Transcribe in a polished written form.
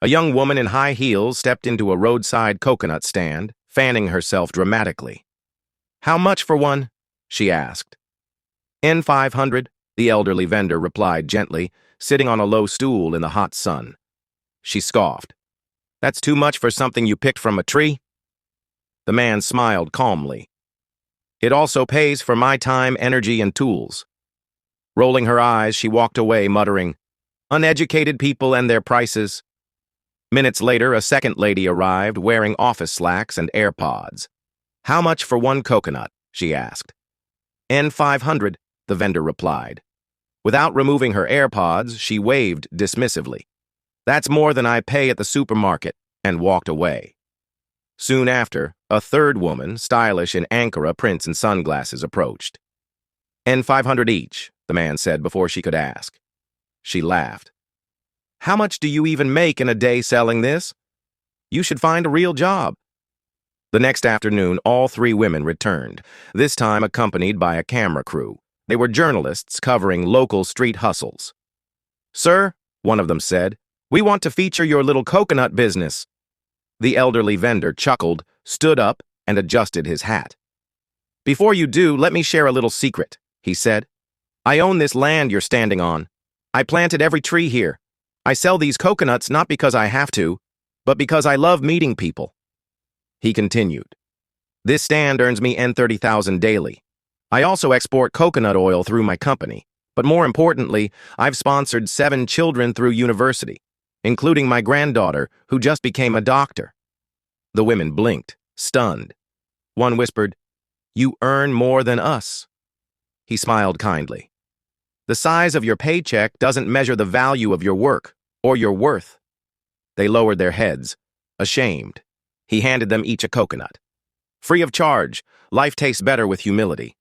A young woman in high heels stepped into a roadside coconut stand, fanning herself dramatically. "How much for one?" she asked. "N500, the elderly vendor replied gently, sitting on a low stool in the hot sun. She scoffed. "That's too much for something you picked from a tree?" The man smiled calmly. "It also pays for my time, energy, and tools." Rolling her eyes, she walked away, muttering, "Uneducated people and their prices." Minutes later, a second lady arrived, wearing office slacks and AirPods. "How much for one coconut?" she asked. "N500, the vendor replied. Without removing her AirPods, she waved dismissively. "That's more than I pay at the supermarket," and walked away. Soon after, a third woman, stylish in Ankara prints and sunglasses, approached. "N500 each," the man said before she could ask. She laughed. "How much do you even make in a day selling this? You should find a real job." The next afternoon, all three women returned, this time accompanied by a camera crew. They were journalists covering local street hustles. "Sir," one of them said, "we want to feature your little coconut business." The elderly vendor chuckled, stood up, and adjusted his hat. "Before you do, let me share a little secret," he said. "I own this land you're standing on. I planted every tree here. I sell these coconuts not because I have to, but because I love meeting people." He continued, "This stand earns me N30,000 daily. I also export coconut oil through my company, but more importantly, I've sponsored 7 children through university, including my granddaughter, who just became a doctor." The women blinked, stunned. One whispered, "You earn more than us." He smiled kindly. "The size of your paycheck doesn't measure the value of your work or your worth." They lowered their heads, ashamed. He handed them each a coconut. "Free of charge. Life tastes better with humility."